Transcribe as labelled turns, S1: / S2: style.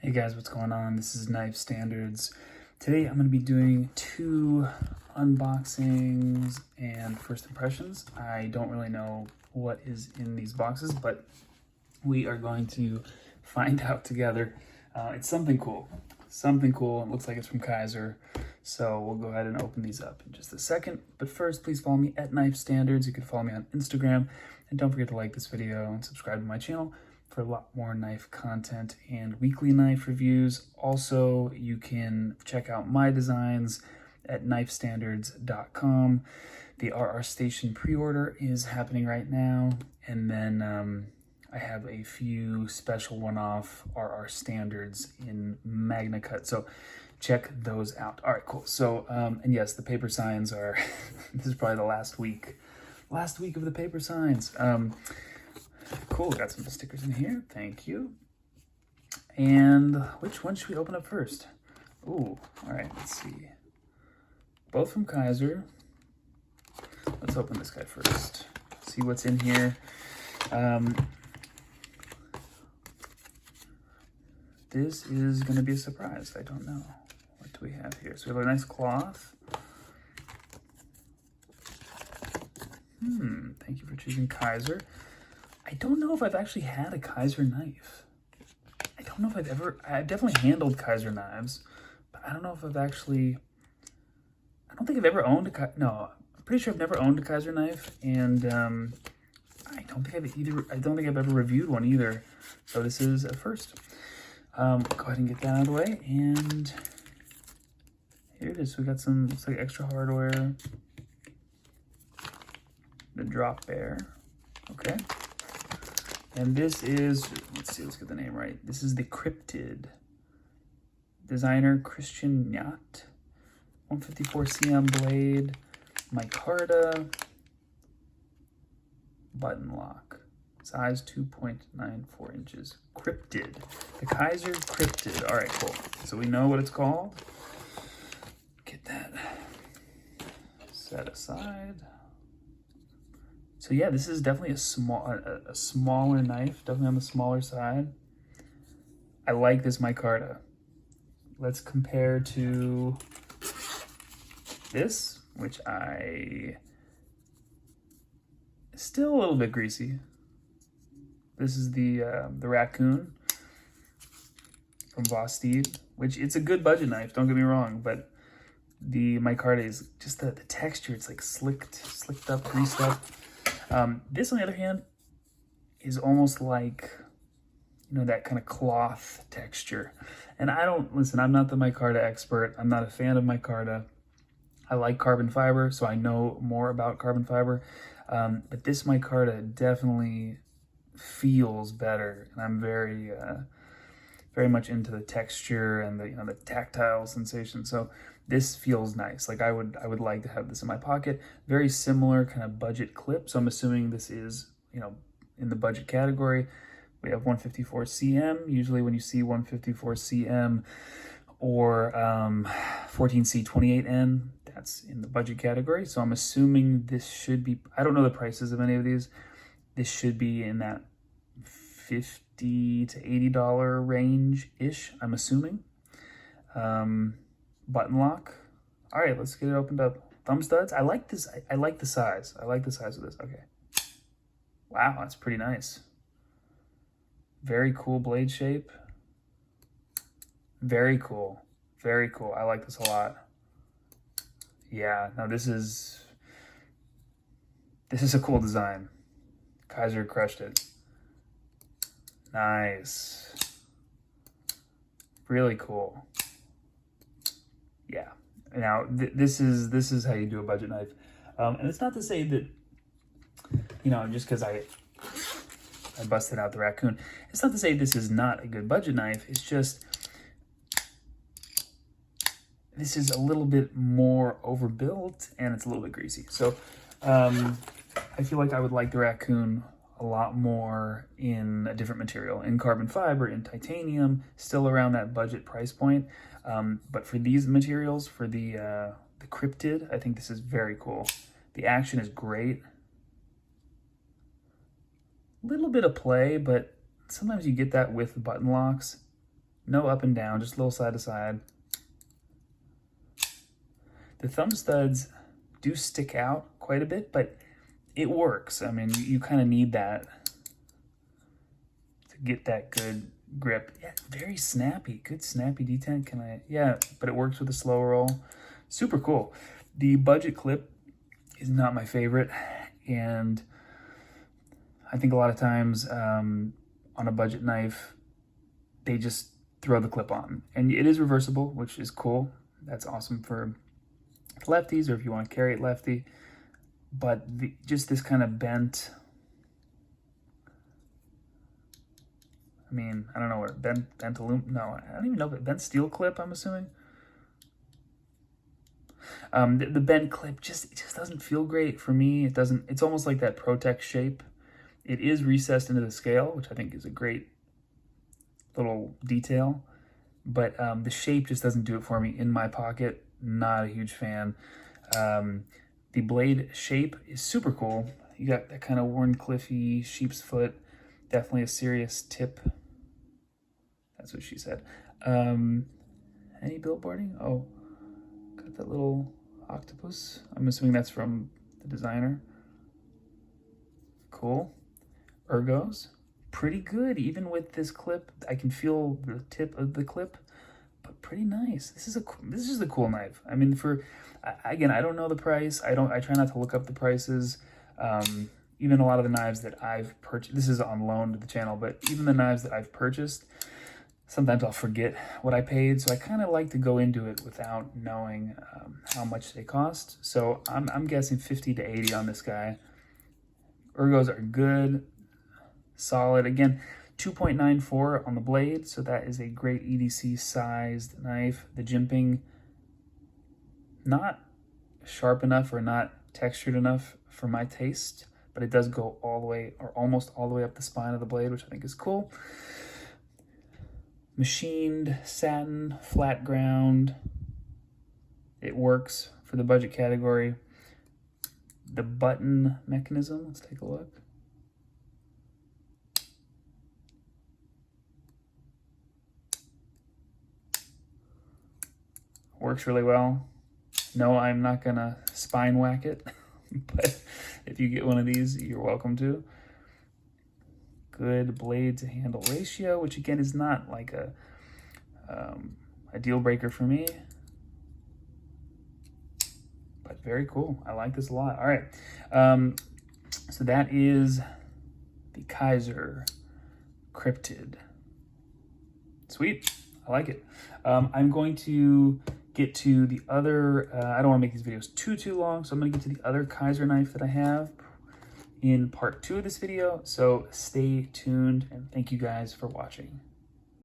S1: Hey guys, what's going on? This is Knife Standards. Today I'm going to be doing 2 unboxings and first impressions. I don't really know what is in these boxes, but we are going to find out together. It's something cool. Something cool. It looks like it's from Kizer. So we'll go ahead and open these up in just a second. But first, please follow me at Knife Standards. You can follow me on Instagram. And don't forget to like this video and subscribe to my channel for a lot more knife content and weekly knife reviews. Also, you can check out my designs at knifestandards.com. The RR Station pre-order is happening right now. And then I have a few special one-off RR Standards in Magna Cut. So check those out. All right, cool. So, and yes, the paper signs are, this is probably the last week of the paper signs. Cool, got some stickers in here. Thank you. And which one should we open up first? Ooh, all right, let's see. Both from Kizer. Let's open this guy first. See what's in here. This is going to be a surprise. I don't know. What do we have here? So we have a nice cloth. Thank you for choosing Kizer. I don't know if I've actually had a Kizer knife. I don't know if I've definitely handled Kizer knives, but I don't know if I don't think I've ever owned no, I'm pretty sure I've never owned a Kizer knife, and I don't think I've ever reviewed one either. So this is a first. Go ahead and get that out of the way, and here it is. We got some, looks like extra hardware. The drop bear, okay. And this is, let's get the name right. This is the Cryptid. Designer Christian Nyat. 154 cm blade. Micarta. Button lock. Size 2.94 inches. Cryptid. The Kizer Cryptid. All right, cool. So we know what it's called. Get that set aside. So yeah, this is definitely a smaller knife, definitely on the smaller side. I like this micarta. Let's compare to this, which still a little bit greasy. This is the raccoon from Vostede, which it's a good budget knife, don't get me wrong, but the micarta is just the texture, it's like slicked up, greased up. This, on the other hand, is almost like, you know, that kind of cloth texture. And I'm not the micarta expert. I'm not a fan of micarta. I like carbon fiber, so I know more about carbon fiber. But this micarta definitely feels better. And I'm very much into the texture and the tactile sensation. So this feels nice. Like I would like to have this in my pocket. Very similar kind of budget clip. So I'm assuming this is, in the budget category. We have 154 cm. Usually when you see 154 cm or 14C28N, that's in the budget category. So I'm assuming this should be, I don't know the prices of any of these. This should be in that $50 to $80 range-ish, I'm assuming. Button lock. All right, let's get it opened up. Thumb studs. I like this. I like the size. I like the size of this. Okay. Wow, that's pretty nice. Very cool blade shape. Very cool. Very cool. I like this a lot. Yeah, no, this is a cool design. Kizer crushed it. Nice. Really cool. Yeah. Now this is how you do a budget knife, and it's not to say that, just because I busted out the raccoon, it's not to say this is not a good budget knife. It's just this is a little bit more overbuilt and it's a little bit greasy. So I feel like I would like the raccoon a lot more in a different material, in carbon fiber, in titanium, still around that budget price point. But for these materials, for the Cryptid, I think this is very cool. The action is great. Little bit of play, but sometimes you get that with button locks. No up and down, just a little side to side. The thumb studs do stick out quite a bit, but it works. I mean, you kind of need that to get that good grip. Yeah, very snappy, good snappy detent. Yeah, but it works with a slow roll. Super cool. The budget clip is not my favorite, and I think a lot of times on a budget knife, they just throw the clip on. And it is reversible, which is cool. That's awesome for lefties, or if you want to carry it lefty. But just this kind of bent, I mean, I don't know what, bent aluminum, no, I don't even know, but bent steel clip, I'm assuming. The bent clip, it just doesn't feel great for me. It doesn't, it's almost like that Protect shape. It is recessed into the scale, which I think is a great little detail, but the shape just doesn't do it for me in my pocket. Not a huge fan. The blade shape is super cool. You got that kind of Warncliffe-y sheep's foot, definitely a serious tip. That's what she said. Any billboarding? Oh, got that little octopus. I'm assuming that's from the designer. Cool. Ergos, pretty good. Even with this clip, I can feel the tip of the clip, but pretty nice. This is a cool knife. I mean, again, I don't know the price. I try not to look up the prices. Even a lot of the knives that I've purchased, this is on loan to the channel, but even the knives that I've purchased, sometimes I'll forget what I paid. So I kind of like to go into it without knowing how much they cost. So I'm guessing 50 to 80 on this guy. Ergos are good, solid. Again, 2.94 on the blade, so that is a great EDC sized knife. The jimping, not sharp enough or not textured enough for my taste, but it does go all the way, or almost all the way up the spine of the blade, which I think is cool. Machined satin, flat ground. It works for the budget category. The button mechanism, let's take a look. Works really well. No, I'm not gonna spine whack it, but if you get one of these, you're welcome to. Good blade to handle ratio, which again is not like a deal breaker for me, but very cool. I like this a lot. All right, so that is the Kizer Cryptid. Sweet, I like it. I'm going to get to the other, I don't want to make these videos too long, so I'm going to get to the other Kizer knife that I have in part 2 of this video. So stay tuned, and thank you guys for watching.